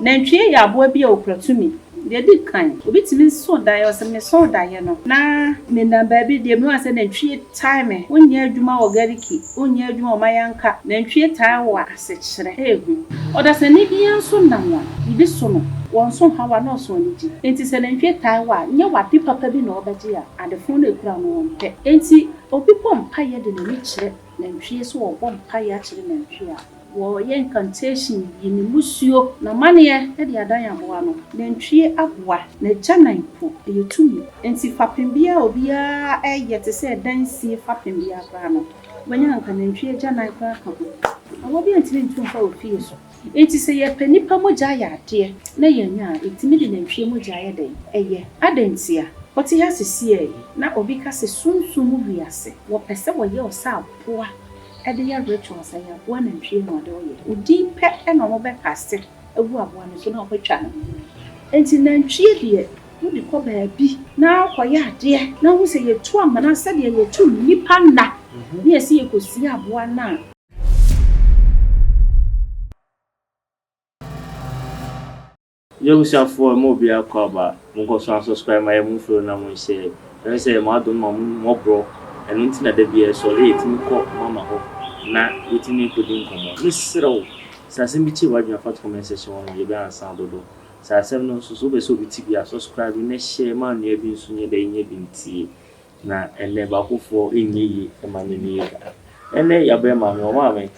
nantwie ya aboa bi a okratumi de di kan obi timi so dae o se me so dae no na me na ba bi de me wa se nantwie time onya adwuma o gariki onya adwuma o mayanka nantwie tai wa se kire ehu oda se ni bia nso nam wa bi so no won so hawa no so ni ji enti se nantwie tai wa nye wa di papa bi na obaji a adefo na ekura no won pe enti obi bom paye de ni kire nantwie so wo bom paye a kire nantwie a wo ye incantation yini musuo na mane e de adan aboa no nantwie aboa na janan po e tumi enti fapembia obia ye te se dan sie fapembia kra no wanya nka nantwie janan kra ka ho awo bi antini ntumfa ofie so enti se ye panipa moja ya ade na ye nya etimi de nantwie moja ya den eye adantia oti ya sisi na obi ka se sunsumu wiase wo pese wo ye osa aboa ede ya rituals ya aboa nantwie no de oye odi pe e no mo be kaste ewu aboa no so na obetwa no enti nantwie de wo di ko ba bi na akoya ade na wo se ye tu amana se de ye tu nipa na ni esi ye kosi aboa na You shall for mobile cover, Mungo subscribe my move for no say, and say, Madam more bro, and until that be a solid Mama ho, na waiting couldn't come. Miss Row, Sasimichi, what your first comment session on your band sound do. Sasem no so be so be subscribe, next share man near being soon day in your binti. Na and never hope for in ye, a man in ye. And then your bear mammy or mammy.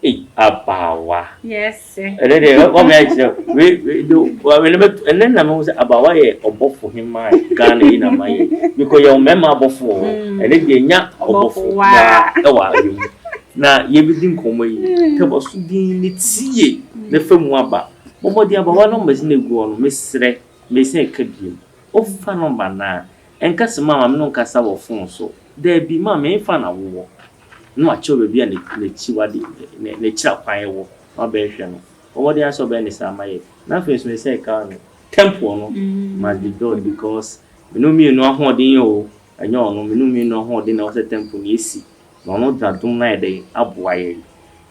Eh, abawa. yes sir And then come back. We do well, and then I'm always about why or both for him, my gun in a my because you're memorable for and then you're not about you. Now, you begin coming, come us being it see the film waba. But what the other one was in the go on, Miss Ray, may say, could you? Oh, fun on banana, and Casamama no cassa or phone so. There be mammy fan of war. No, I chose to be a chiwadi, nature fire, or bear. What the answer Ben is my nothing may say temple no must be done because we know me no holding you and you know me no holding out the temple easy. No not that don't like the abway.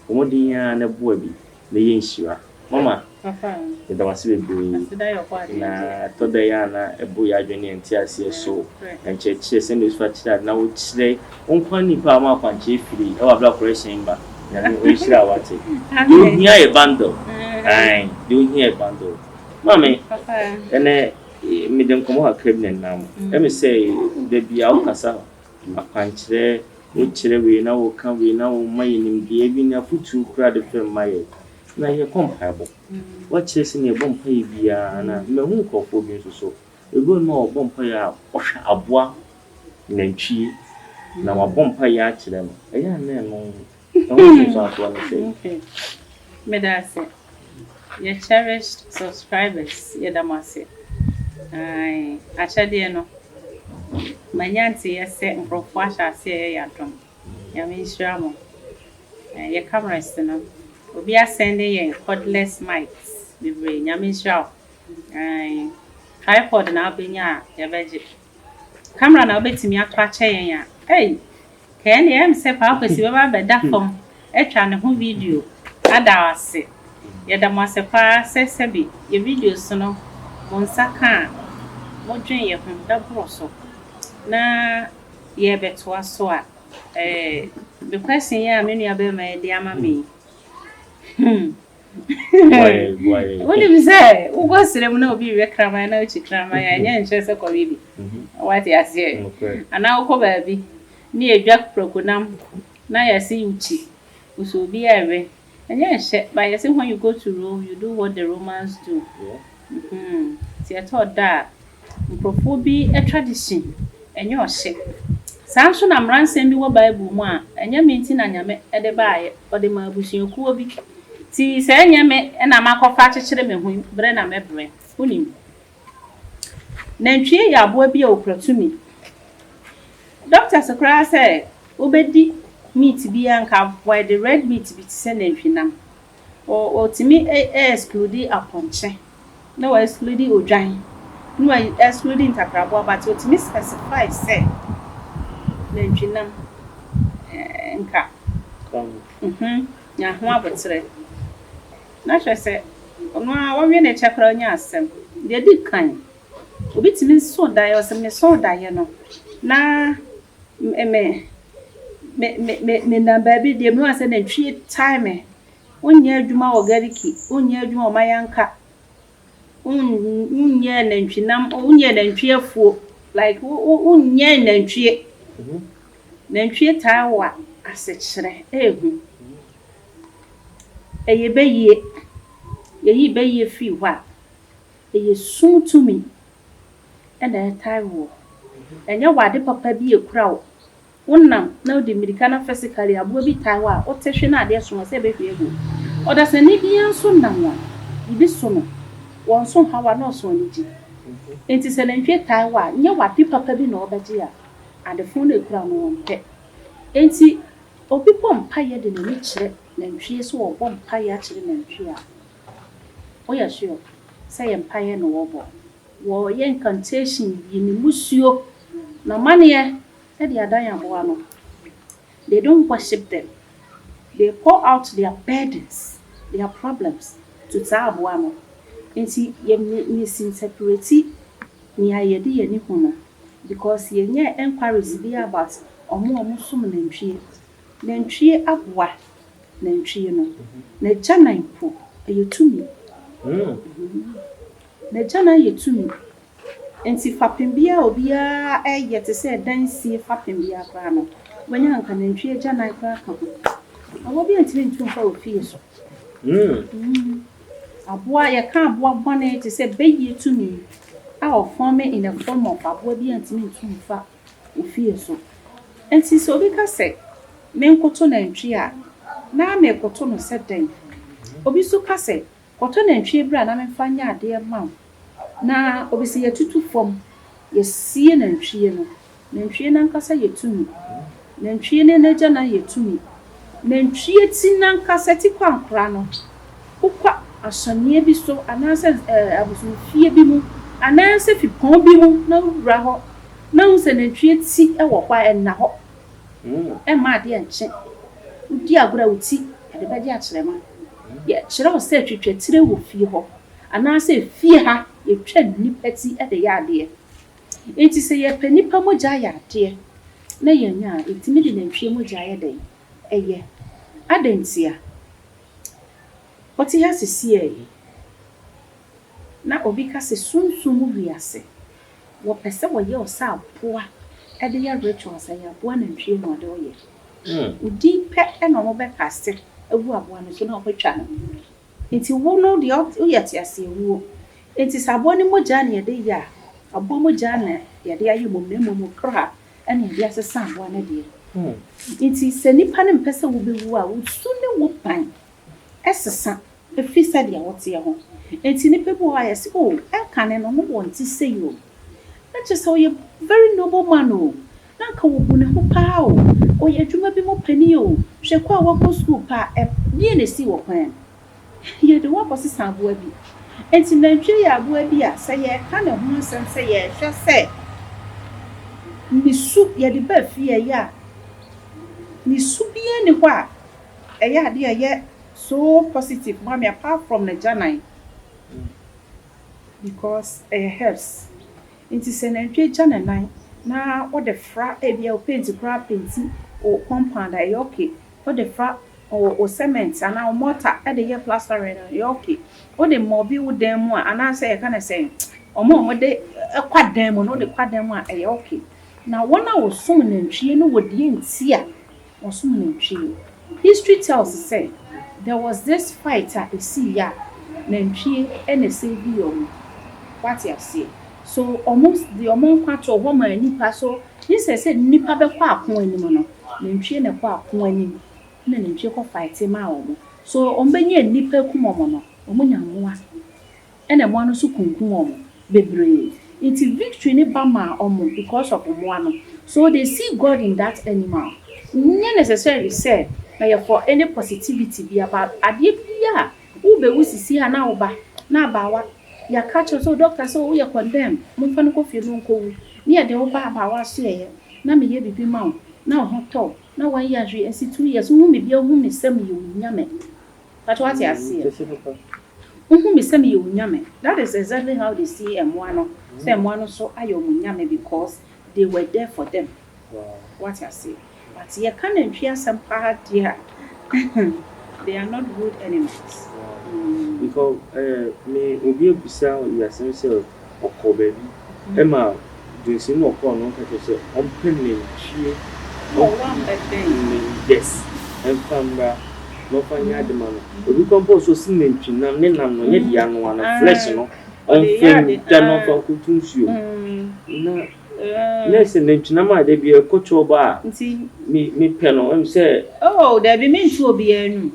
What the and a boy be the insure. Mama, it was a today a boy and tears so and churches and this fat that now would say, Uncle Pama and chiefly our black racing back. We should have what it. You hear a bundle. Aye, you hear a bundle. Mammy, and me don't come out criminal now. Let me say, there be our casa. A punch there, which we now come we now mining giving a foot to crowd the film my now you're comparable. What chasing a bomb pay via and a moon call for me so. We go more bomb pay out, a bois, Nanchi. Now a bomb pay out to them. A young man. Okay. Medase. Your cherished subscribers, Yedamasi. Actually, no. My auntie, yes, and Profasha say, Yatum. Yamin Shramo. Your cameras, no. We are sending you cordless mics. We bring Yamin Shrow. Tripod now being ya, your veggie. Camera now bet me at watching. Hey. Can you say, Papa, see about that from a channel video? Ada say, Yadamasepa says, Sebi, your videos, no, Monsaka, Modrin, your double. Na ye bet was so. The question, yeah, many of them, my dear mammy. What do you say? Who was the no be reclam? I know you cram my and just a baby. What I say, and now go baby. Near Jack Procunam, now I see Uchi, which will be every. And yes, by the same when you go to Rome, you do what the Romans do. See, I thought that Prophobia a tradition, and your ship. Samson, I'm ransom me what Bible one, and your meeting and your met at the buy, or the Mabushi Kubi. See, say, yame, and I'm a coffee children who Brenna Mebrin, Unim. Then cheer your boy be okra to me. Doctor Sakura said, Obedi meat be anka why the red meat be sending finam. Or to me, excluding a punch. No excluding Ojai. No excluding Takrabo, but to me specify, say, then finam. Enka. Yeah, one would say. Not just say, ono a wɔwe ne chakra nya asɛm de di kan obi timi so dae o se me so dae no na me na baby de me wase na twie time onye adwuma wo gariki onye adwuma o mayanka unye na ntwinam unye na ntwiefuo like unye na ntwie na ntwie tawa asechire ehu eye beye yeyi beye fi wa eye suntumi ena taiwo enye wade papa bi ekura wo wonnam na odi mirika na physically abo bi taiwa o tehwe na ade so se be hwe ego oda sani bia so nam wa ibi so no won so hawa na so nji enti se na ntwe taiwa nye wade papa bi na obaji a ade fo na ekura no wonpe enti obi pompa ye de na kire na ntwe so wo pompa ye a kire na ntwe a oya sure say empire no wo wo ye incantation yini musuo na mane e de adan aboa no they don't worship them, they pour out their burdens, their problems to aboa no enti ye misinterpreti ni ayede ye ni huna because ye nya enquiries be about omo sum na ntwie aboa na ntwie no na janan po ayetumi na jana yetumi enti fapembia obia yete se dansi fapembia kra no wanya anka na ntwie jana kra ka awo bi enti ntumfa ofie so aboa ye ka aboa bone te se beye tumi a form in the form of aboa bi enti ntumfa ofie so enti so obi ka se menkoto na ntwie a na mekoto no se den obi so ka se koto na ntwie bra na memfa nya ade ma na obisi yetutu fom yesie na ntwie no na ntwie na nkasa yetumi na ntwie ne na gya na yetumi na ntwie ti na nkasa ti kwankra no ukwa asanie bi so anase abusu fie bi mu anase fipon bi mu na wura ho na unse na ntwie ti wo kwa enna ho ma ade enche udi agora uti ade baje akyerema ye kyerɛ wo sɛ twetwe tire wo fie ho anase fie ha etwa nipati ade ya ade enti se ye panipa mogya ya ade na ye nya etimi de nantwie mogya ya den eye adentia oti ha sesie na obi ka se sunsumu wiase wo pese wo ye osa aboa ade ya rituals ya aboa nantwie no ade oye udi pe eno mo be kase ewu aboa no so na okotwa no enti wo no de oyete ase ewu enti sabo ni mogya na ye de ya abo mogya na ye de ayi momnemu kra ene ye de asesa aboa na de enti se nipa ne mpese wo bewu a wo su ne wo pan esesa efisa de awote ye ho enti nipa bo ha yesi o enka ne no mo wonti say o na just so you very noble man o na nka wo bu ne ho pa o ye dwuma bi mo pani o hwe kwa wo ko school pa bi ne si wo kwan ye de wo posisa aboa bi enti na ntwe ya aboa bi a se ye ka ne ho nsem se ye hwe se misu ye de ba fie ya misu bi ne ho a ya de ye so positive mommy apart from the janai because helps enti se na ntwe janai na what the fra e bia o paint cra painti o compound ay okay what the fra o cement and now mortar e dey plaster e okay what the mobi wo dem mu ana say e kana say omo de kwadan mu no de kwadan mu e okay na wona wo sum na ntwie no wo die ntia wo sum na ntwie history tells say there was this fighter a see ya na ntwie e na say bi o what you see so almost the amount kwato woman nipa so he say nipa be kwa akon anim no na ntwie na kwa akon anim na ntwie ko fight ma omo so ombenye nipa kumomo no omo nyamoa ena mo anu so kunkun omo bebre it victory ni ba ma omo because of omo anu so they see God in that animal not necessarily say na for any positivity be about ade bia wo be wusisi ha na oba na abawa ya catch so doctor so we condemn mo fa no ko fie no nko wu ni e de wo ba abawa so ye na me ye bibi ma na ho to na 1 year hwe esi 2 years hu me bia hu me sem ye nyame but what you see Me say me unyame. That is exactly how they see Mwano. Say Mwano so ayo unyame because they were there for them. Wow. What I say. But you can't hear some part here. They are not good enemies. Wow. Because me obi ebisa you say say okọ baby. Emma do see no okọ no ka say ompene chie. Oh, one bed. Yes. Enfamba no fanya de man. Obi compose so sin ntwinam ne nam no ye dia no ana flesh no. Onfem da no fa kutunsuo. Na Listen, ntwinam de bi ekocho ba. Me peno em say oh, there be meant to be enu.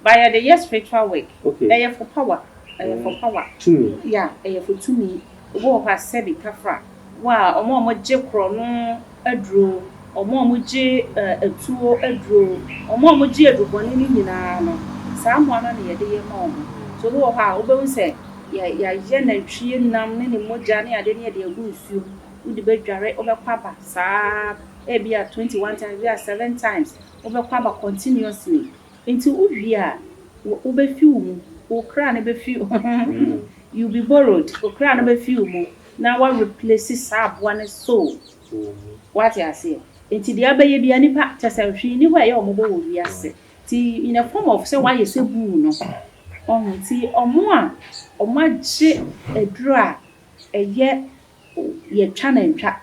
By the yes spiritual work. Okay. They for power. For power. To me. Yeah, for to me. Wo ha se bi kafra. Wa omo je kro no aduro. Omo je etuo aduro. Omo je aduboni ni nyina no. Saa mo na ye de ye ma omo. So wo ha obewu se ya ye na twie nam ne moja ne ade ne de agu nsuo. Udi be dware obekwaba saa e bia 21 times bia 7 times obekwaba continuously until ubia obefiu mu okra na befiu you be borrowed okra na befiu mu na wa replace sabo na so what you say until dia be bia nipa tesahwi ni ho e omo bo wo wiase ti in a form of say why you say buu no ohun ti omo a omo age edura eye ye twa na ntwa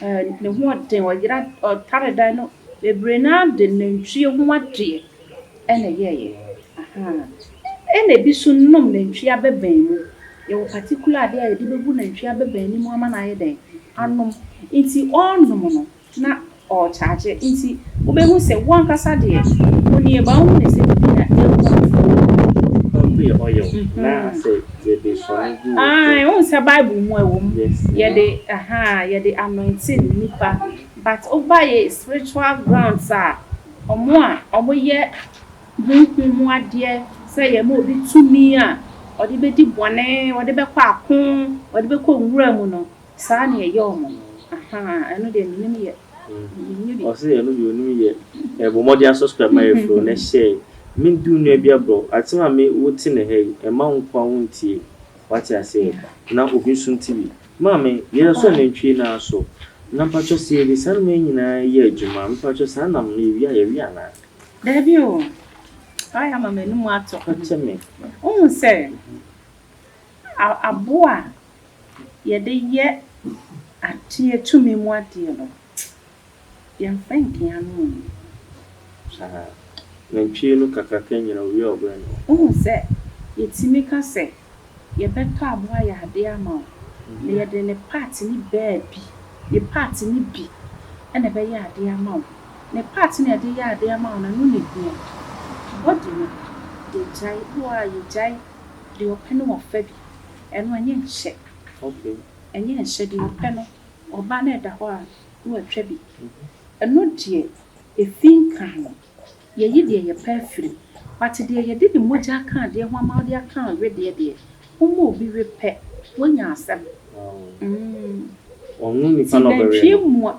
ne ho den o yira o tare dan no bebre na de nantwie ho ade ene ye aha ene bi so nom nantwie abeban mu ye wo particular de a ye de bebu nantwie abeban ni mu ama na ye den anom nti onom no na o charge nti wo be hu se won kasa de oni e ba hu ne se bi na oil na say they so I won say Bible mu ewom ye de ye de anointing nipa but over ye spiritual grounds omo ye mu ade say ye mo bi tumi a odi be di bone odi be kwa akon odi be ko nwura mu no saa na ye omo eno de nim ye o say eno bi onim ye e bo modi subscribe my flow na share min do no bia bro atima me woti ne hey e ma nkwa wontie what I say na obi sunti ma me ye so na ntwi na so na pacho sie bi san me nyina ye adwuma me pacho san na me wi ya wi ana da bi o ai ama me numu ato me say aboa ye de ye atie tumi mu ade no ye mfanki anu na ntwi no kakaka nyina wi obran say yetimi ka say ye beto aboa ya ade ama na ye de ne part ni baby ye part ni bi ene be ya ade ama ne part ni ade ya ade ama na no ne bia what do you de jai wa ye jai de open of fabi eno anye nhye okay anye nhye de open oba na da ho a no atwa bi eno die efin kan ye yide ye perfect but de ye de bi moja kan de ho ama de kan we de umo obi repe wonya asem onu ni fa no bere umo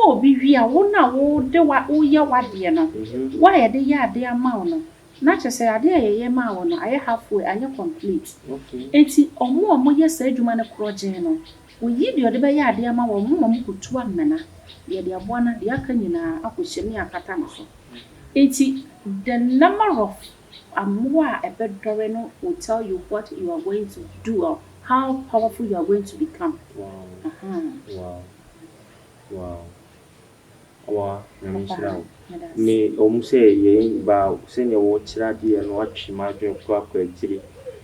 obi wi a wo na wo de wa wo ye wade no wa ye de ya de ama no na chese ade ye ma wo no aye halfway anye complete okay enti omo ye sa adwuma ne kroje no wo yi de ode be ya ade ama wo mo kutu amena ye de abo na de aka nyina akohyemi akata no so enti the number of Amwa a bedroom will tell you what you are going to do or how powerful you are going to become. Wow. Wow. Me say ye ba send your watch radio and watch my dream clock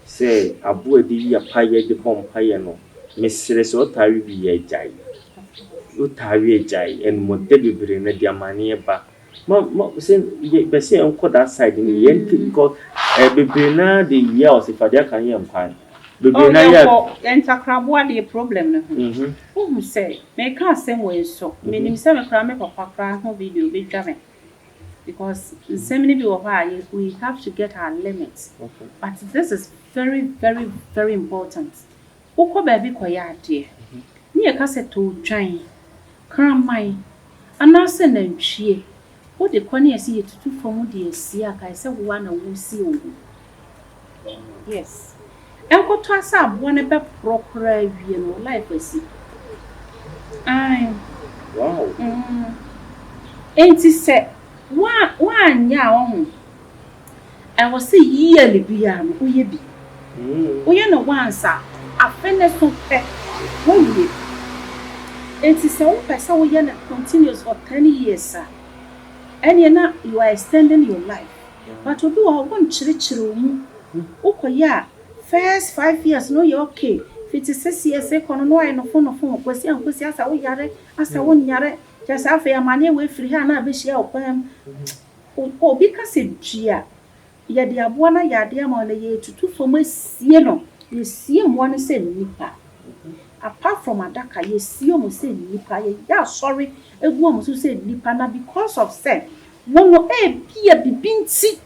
say abu di ya paye de bomb paye no. Mistress o tari bi ye jai. O tari jai and mo delivery na dia mani ba. Say be say on that side in the end because be na the years if I can hear pan. Be na ya enter crabwa the problem no. Who say make us same way so. Meaning say me kra me papa kra ho video be dwame. Because so many people we have to get our limits. Okay. But this is very, very, very important. Oko baby koya ade. Ni e ka se to twan. Kramai. Anase na ntwie. Wo de kwane esi yetutu fom de esi aka se wo na wo si o. Yes. Enko to asa abo ne be prokra wie no life asi. Ai. Wow. Enti se wa anya wo I was say yearly bia no oye bi. Oye no once afene so pe. Oye. Enti se wo pesa oye na continuous for 10 years. And na you are extending your life. But obi wa won chire mu. Ukoya first 5 years no you okay. 56 years kono no ai no phone kwesi asa wo yare asa wo nyare. Just afa ya mane we free ha na be hia opam. Obi ka se dua ya de aboa na ya de ama na ye tutu fom asie no ye sie mo no se nipa apart from adaka ye sie mo se nipa ye ya sorry egu mo so se nipa na because of say wono bia bibinti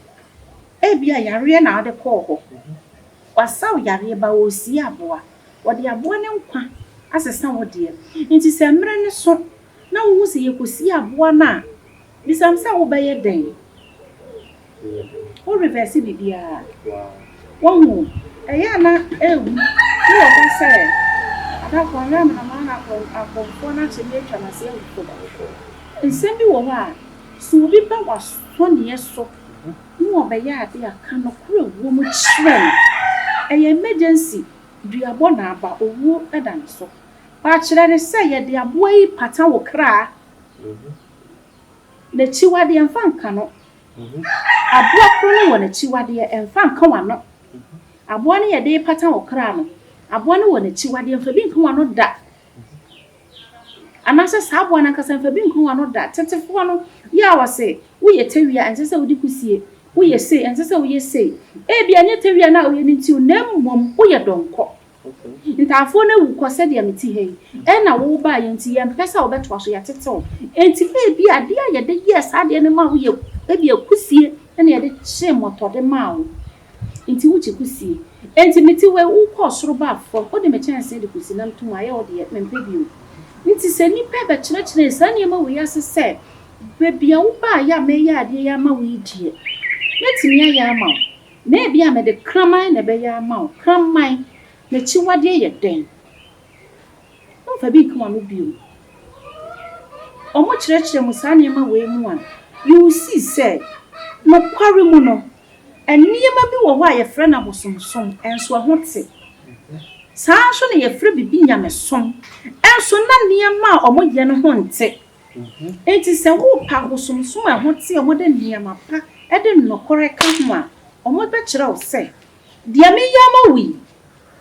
bia yare na ade ko ho wasaw yare ba o sie aboa wo de aboa ne nkwa asesa wo de nti se mre ne so na wo se ye ko sie aboa na bisam se wo ba ye den o reverse bibia wow na ewu wo ba say ada ko na na ko na cheme twa na se ewu ko nsembi wo ha so bi ba waso ne so no be ya ade aka no kura wo mu chire emergency duabo na aba owu edan so ba chire ne say ye de aboa yi pata wo kra na chiwade emfa nka no aboa kro wona chiwade emfa nka wano aboa ne ye de pata wo kra no aboa ne wona chiwade emfa bi nka wano da anase sa aboa na kasa emfa bi nka wano da tetefo no ya wase wo ye tawia ensese wo di kusie wo ye sei ensese wo ye sei bi anye tawia na wo ye nti na mmom wo ye donko ntafo na wu kwase de ameti hei na wo ba ye nti ye mpesa wo beto aso ya tetew enti bi ade ya de yes ade ne ma wo ye bi akusie na ye de che motode ma wo enti wo che kusie enti meti we wo ko soro ba afo wo de me chance de kusie na ntum aye wo de mempe bi nti se ni pe be kire sa ne ma wo ya se bebia wo ba ya me ya ade ya ma wo die netimi ya ma na bia me de kraman na be ya ma kraman na chiwade ye den no fa bi kuma no bio omo kire mu sa niam we mu an you see say no kware mu no eniema bi wo ho a ye frɛ na bosomsom enso ahote sa so na ye frɛ bibi nyamesom enso na niema omo ye no ho nte enti se wo pa bosomsom ahote omo de niema pa de nnokore ka ho a omo be kire wo se dia me yama wi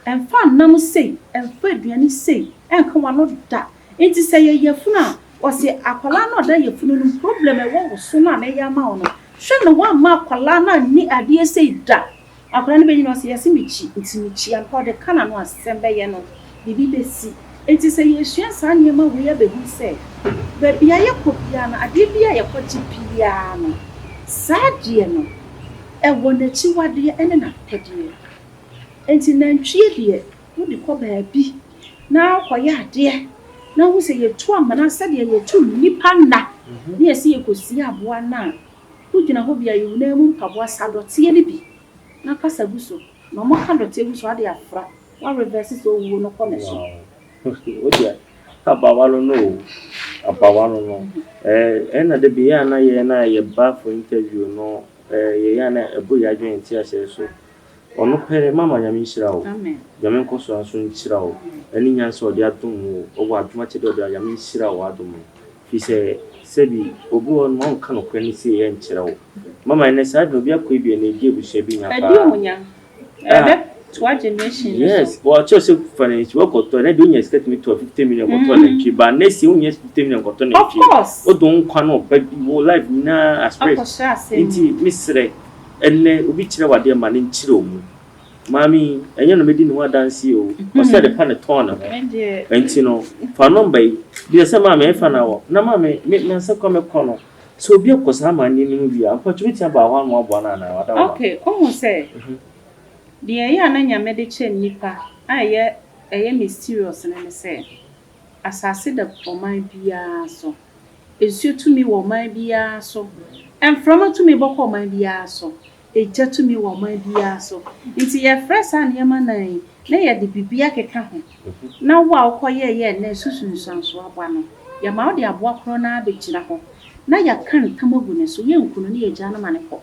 enfa nam sei enfa aduane sei enka wano da enti se ye yefuna o se akwala no da yefunu no problem e wo so na me yama ono hwe no wa ma akwala na ni ade sei da akwala no be nyino se yesi michi ntimichi ampa de kana no asembe ye no bibi besi enti se ye hwe sa nyema we ya behu se be bia ye kopia na ade bia ye kwachi pia no sadie no e wona chi wade ene na tedie enti na ntwie de wo de ko baabi na akoya ade na wo se ye tu amana sade ye tu nipa na na ye se ye kosi aboa na wo gina ho bia ye na mu mpaboa sadote ne bi na kasa guso na mo ka dote guso ade afra wa reverse so wo no kome so o dia abawalo no na de bia na ye ba for interview no ye ya na ebo ya dwen ti ase so ono pere mama nyame nhyira wo nyame nkoso aso nhyira wo ani nyanse ode atom wo wo adoma chede ode nyame nhyira wo adom fi sebi obi won mo nka no kwani se ye nhyira wo mama ene sa do bia ko bi na edi ebusua bi nya pa edi onya to our generation yes well chose finance work to na do nya expect me to 50 million ko to na chi ba na si unya 50 million ko to na chi o don kwa no ba wo life na aspect inti misre ene obi kire wade ma ne nchire omu mami enye no medi ne wa dance o o se de pa ne ton na enti no fa number bi se mama e fa na wo na mama me se ko me kono so obi akosa ma ni ni bi ampa chubiti aba ho anu abo na na wada wa okay o se de ya na nya me de che nipa aye mysterious na me se asase da koman bia so esu tumi wo man bia so and from to me boko man bia so eja to me wo man bia so nti ye fresh an ye manan na ye de bibia keka ho na wo a ukoye ye na susunsanso aboa no ye ma wo de aboa kro na abegyina ho na ya kan tamagu ne so ye nkunu ne ye gya na mane ko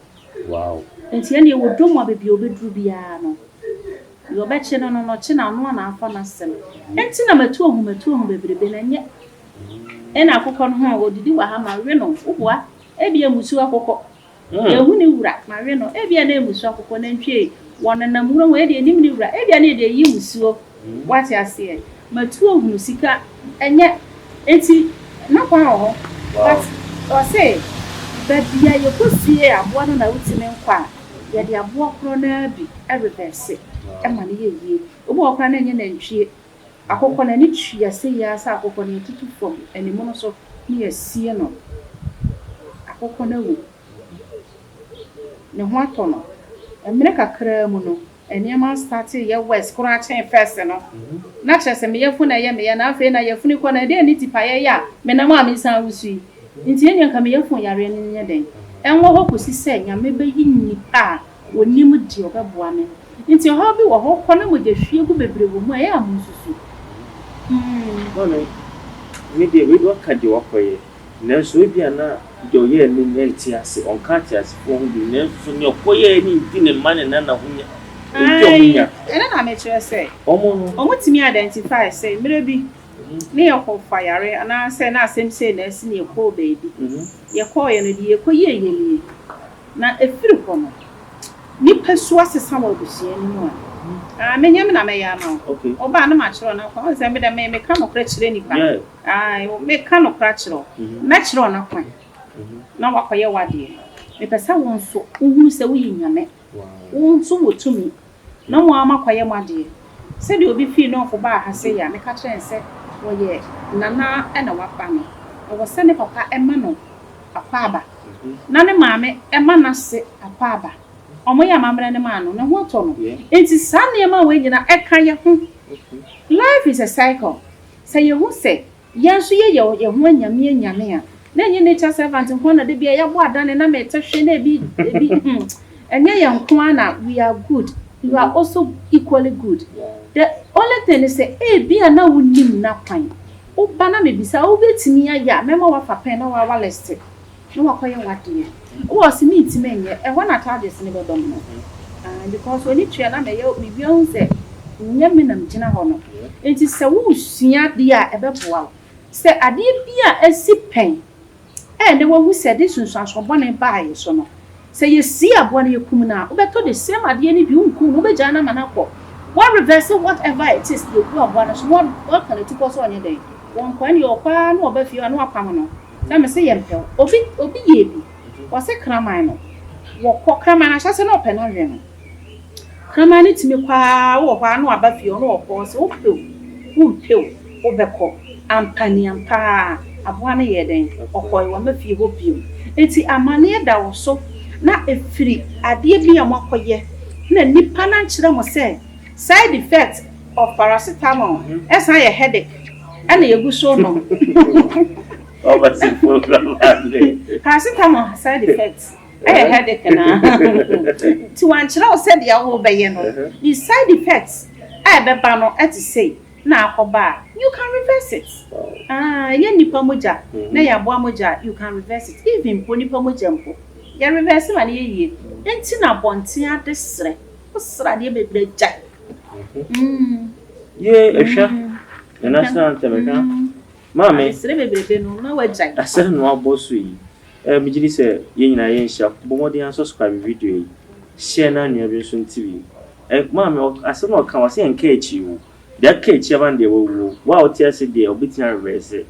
wow nti ye ne wo domo abebi obedru bia no yo be che no no che na no na afa na sem enti na matu ohun bebrebe na nye ena akokọ no ho odidi wa ha ma we no uboa ebia musu akokọ ehu ni wura ma we no ebia na musu akokọ na ntwe wona na muro we de nim ni wura ebia na de yi musuo wati ase matu ohun sika enye enti na kwa ho but o say babia ye kosie aboa no na wutime nkwa ye de aboa kro na bi reverse e ma ne ye obo okra na enye na ntwe akokọ na ni twa se ya sa akokọ na tutu fom animu no so ni asie no akokọ na wu ne ho ato no emre kakra mu no eniema start ye west kura chen first no na chese me yefu na ye me na afi na yefu ni ko na de ni tipa ye ya me na ma mi san wusu nti enye nka me yefu yare ni nye den enwo ho kosi se nya me be yi nipa onim di obeboa me nti ho bi wo ho ko na mo de hwie gu bebre wo mu aye amunsusu Mami, me de we do kaje wakoye. Na so bia na do ye ni nti ase on ka ti ase fo hu bi na so ni okoye ni di ne mane na na hunya. Nti omunya. Ena na me chere say. Omo timi identify say mere bi ne yakọ fire ana say na asem say na asi ne yakọ baby. Yakọ ye no di yakọ ye na efiri ko no. Ni peso asesa wa obusia ni mu a. Menyam na me ya no. Okay. Oba na ma chiro na kwa se me da me ka no kra chire nipa. Me ka no kra chiro. Me chiro na kwa. Na wakoye wade. Me pesa won so uhuru se wo yinyame. Won so wotumi. Na wo amakoye wade. Se de obi fi no fo ba ha se ya me ka chire se wo ye nana e na wapa no. Wo se ne papa e ma no apaba. Na ne maame e ma na se apaba. Omo ya mamre ne ma no na ho to no enti sane ma we nyina eka ye ho life is a cycle say ye hu say yanso ye ho anyame a na nye nature servant ho na de bia ye bo adane na metehwe na ebi enye ye nko ana we are good, you are also equally good. The only thing is say bia na wonim na kwan o ba na mebisa o betimi aya mema wa fapen na wa list no wakoye wade o si meet menye e wana targets ne bedom no because when it na me bi on say nyame na mgina ho no enti se wo sua dia e beboa se ade bia asi pen ne wo se de sunsuaso bone baaye so no se ye si abone yekum na wo beto the same ade ni bi unku no be jana manako what reverse whatever it is the go abone so what can it cause on day won kwan yo kwa na obafi no apam no na me se ye mpel obi ye bi wase kraman no wo kraman na hyase no pena hwe no kraman ni timi kwa wo kwa no abafi no wo ko se wo pew wo beko ampani ampa aboa na ye den okoy wo mafie ho biu enti amane da wo so na efiri ade bi amakoye na nipa na nkyere mo se side effect of paracetamol esa ye headache ana ye guso no paracetamol side effects headache na to ankyere wo se de wo beye no the side effects beba no at say na akoba you can reverse it ye nipa moja na ya boa moja you can reverse it even nipa moja mpo ya reverse ma na ye enti na bonte adesre osra de bebre ja ye ehwa na national temeka mama sere bebre no na waja asere no aboso yi migiri se ye nyina ye nhia bomodi an subscribe video yi share na nua bi so ntivi mama asere no kan wase enka echi wo de aka echi aban de wo wa o tia se de obitia reverse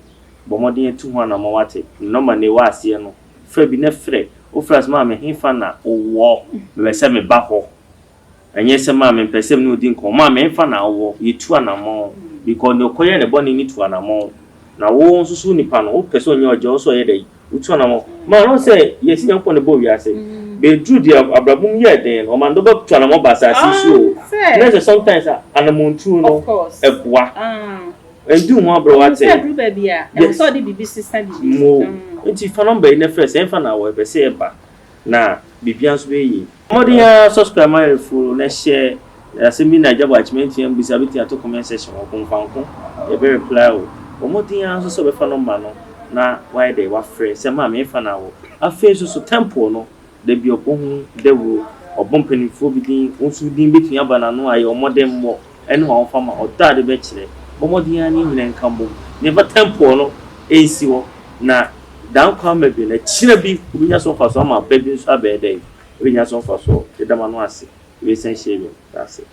bomodi etu ho na ma wate no ma ne wa ase no fra bi na frɛ o fras mama hinfa na owo me se me ba ho enye se mama mpese no di nko mama hinfa na owo yetu anamo because no koye ne boni ni tu anamo na wo nsusu nipa no o pese onye oje o so ye dey utu anamo ma no say yesi nko ne bo wi ase be drew the abrabum ye den o man do ba tu anamo ba sa si so na sometimes anamo ntu no eboa endu mo abro wate e drew ba bia e so di bibi sister di mo enti fa number ne first en fa na wo pese e ba na biribiara nso bɛyɛ mmɔden subscribe my follow na share asɛmbi na agya watchment yɛn bisa bi ato comment section wɔ konfanko yɛbɛ reply o mmɔden nso sɛ bɛfa number no na why dey wa frɛ sɛ ma me fa na wo afei so temple no da bi ɔbɔ ho dawo ɔbɔ mpanimfoɔ bi din nso din betumi aba na no ayɛ ɔmɔden mmɔ ɛne wɔn fa ma ɔda de bɛkyerɛ mmɔden ani hwene nkambo never temple no ɛnsi hɔ na dan kwa ma bi na kyerɛ bi obinya so fa so ama ba bi nso abɛɛ dɛ obinya so fa so dedama no ase we sen hyɛ bi that's it